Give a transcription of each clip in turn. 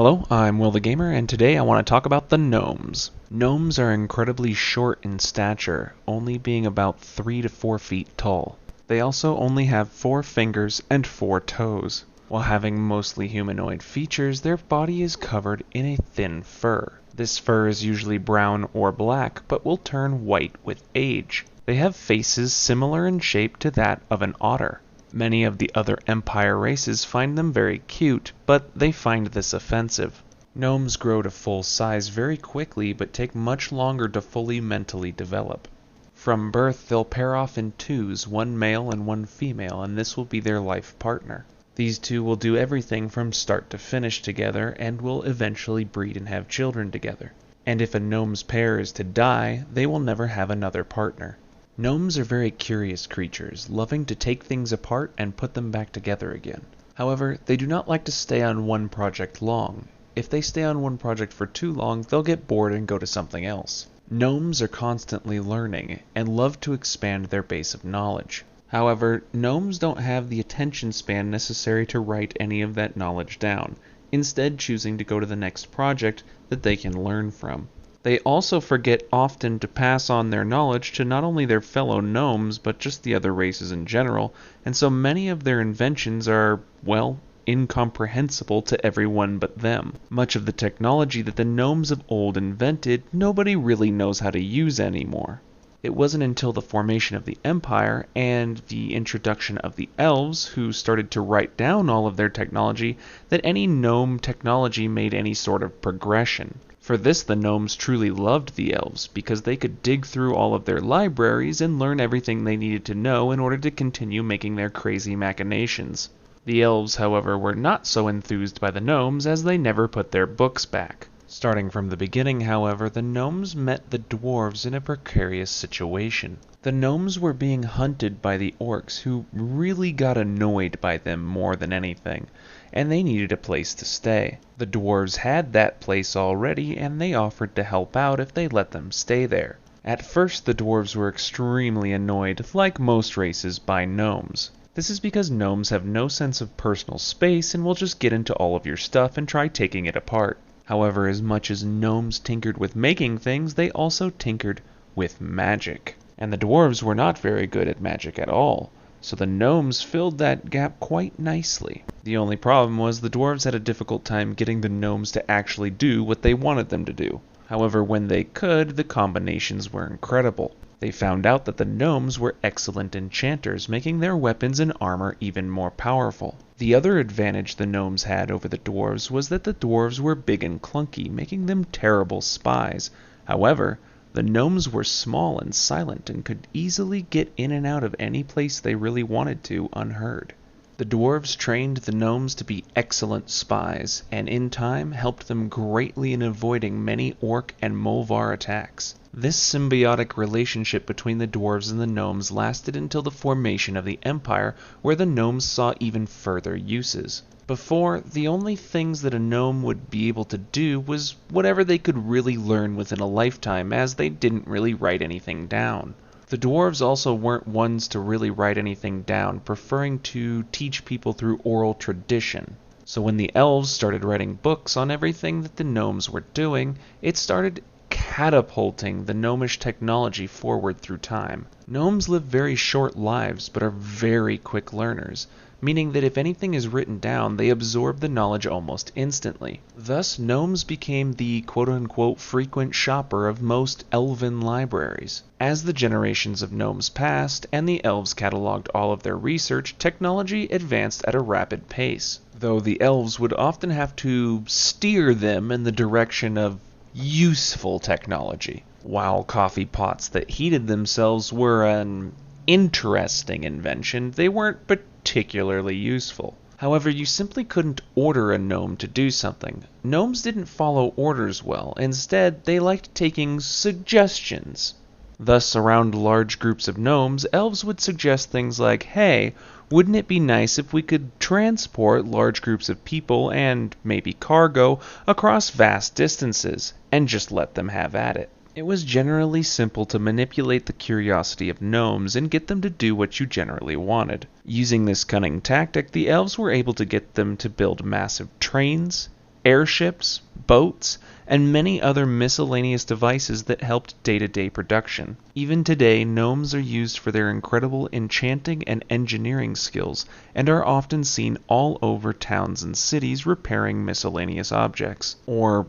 Hello, I'm Will the Gamer, and today I want to talk about the Gnomes. Gnomes are incredibly short in stature, only being about 3 to 4 feet tall. They also only have 4 fingers and 4 toes. While having mostly humanoid features, their body is covered in a thin fur. This fur is usually brown or black, but will turn white with age. They have faces similar in shape to that of an otter. Many of the other Empire races find them very cute, but they find this offensive. Gnomes grow to full size very quickly, but take much longer to fully mentally develop. From birth, they'll pair off in twos, one male and one female, and this will be their life partner. These two will do everything from start to finish together, and will eventually breed and have children together. And if a gnome's pair is to die, they will never have another partner. Gnomes are very curious creatures, loving to take things apart and put them back together again. However, they do not like to stay on one project long. If they stay on one project for too long, they'll get bored and go to something else. Gnomes are constantly learning, and love to expand their base of knowledge. However, gnomes don't have the attention span necessary to write any of that knowledge down, instead choosing to go to the next project that they can learn from. They also forget often to pass on their knowledge to not only their fellow gnomes, but just the other races in general, and so many of their inventions are, well, incomprehensible to everyone but them. Much of the technology that the gnomes of old invented, nobody really knows how to use anymore. It wasn't until the formation of the Empire and the introduction of the elves, who started to write down all of their technology, that any gnome technology made any sort of progression. For this, the gnomes truly loved the elves, because they could dig through all of their libraries and learn everything they needed to know in order to continue making their crazy machinations. The elves, however, were not so enthused by the gnomes, as they never put their books back. Starting from the beginning, however, the gnomes met the dwarves in a precarious situation. The gnomes were being hunted by the orcs, who really got annoyed by them more than anything, and they needed a place to stay. The dwarves had that place already, and they offered to help out if they let them stay there. At first, the dwarves were extremely annoyed, like most races, by gnomes. This is because gnomes have no sense of personal space and will just get into all of your stuff and try taking it apart. However, as much as gnomes tinkered with making things, they also tinkered with magic. And the dwarves were not very good at magic at all, so the gnomes filled that gap quite nicely. The only problem was the dwarves had a difficult time getting the gnomes to actually do what they wanted them to do. However, when they could, the combinations were incredible. They found out that the gnomes were excellent enchanters, making their weapons and armor even more powerful. The other advantage the gnomes had over the dwarves was that the dwarves were big and clunky, making them terrible spies. However, the gnomes were small and silent and could easily get in and out of any place they really wanted to unheard. The dwarves trained the gnomes to be excellent spies, and in time helped them greatly in avoiding many orc and molvar attacks. This symbiotic relationship between the dwarves and the gnomes lasted until the formation of the Empire, where the gnomes saw even further uses. Before, the only things that a gnome would be able to do was whatever they could really learn within a lifetime, as they didn't really write anything down. The dwarves also weren't ones to really write anything down, preferring to teach people through oral tradition. So when the elves started writing books on everything that the gnomes were doing, it started catapulting the gnomish technology forward through time. Gnomes live very short lives, but are very quick learners, meaning that if anything is written down, they absorb the knowledge almost instantly. Thus, gnomes became the quote-unquote frequent shopper of most elven libraries. As the generations of gnomes passed, and the elves cataloged all of their research, technology advanced at a rapid pace, though the elves would often have to steer them in the direction of useful technology. While coffee pots that heated themselves were an interesting invention, they weren't particularly useful. However, you simply couldn't order a gnome to do something. Gnomes didn't follow orders well. Instead, they liked taking suggestions. Thus, around large groups of gnomes, elves would suggest things like, hey, wouldn't it be nice if we could transport large groups of people and maybe cargo across vast distances, and just let them have at it. It was generally simple to manipulate the curiosity of gnomes and get them to do what you generally wanted. Using this cunning tactic, the elves were able to get them to build massive trains, airships, boats, and many other miscellaneous devices that helped day-to-day production. Even today, gnomes are used for their incredible enchanting and engineering skills, and are often seen all over towns and cities repairing miscellaneous objects, or,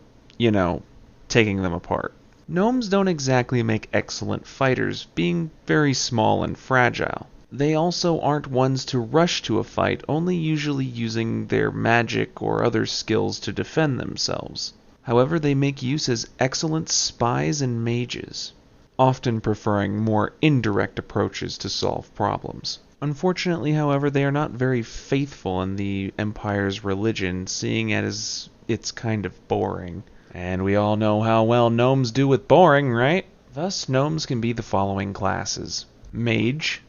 taking them apart. Gnomes don't exactly make excellent fighters, being very small and fragile. They also aren't ones to rush to a fight, only usually using their magic or other skills to defend themselves. However, they make use as excellent spies and mages, often preferring more indirect approaches to solve problems. Unfortunately, however, they are not very faithful in the Empire's religion, seeing as it's kind of boring. And we all know how well gnomes do with boring, right? Thus, gnomes can be the following classes: Mage,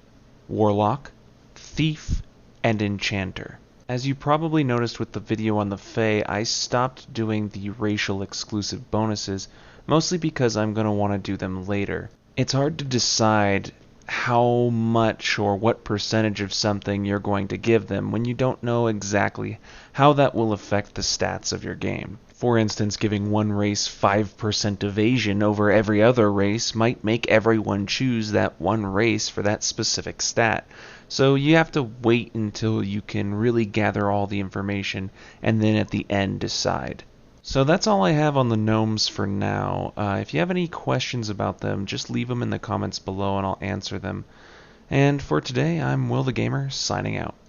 Warlock, Thief, and Enchanter. As you probably noticed with the video on the Fae, I stopped doing the racial exclusive bonuses, mostly because I'm going to want to do them later. It's hard to decide how much or what percentage of something you're going to give them when you don't know exactly how that will affect the stats of your game. For instance, giving one race 5% evasion over every other race might make everyone choose that one race for that specific stat. So you have to wait until you can really gather all the information and then at the end decide. So that's all I have on the gnomes for now. If you have any questions about them, just leave them in the comments below and I'll answer them. And for today, I'm Will the Gamer, signing out.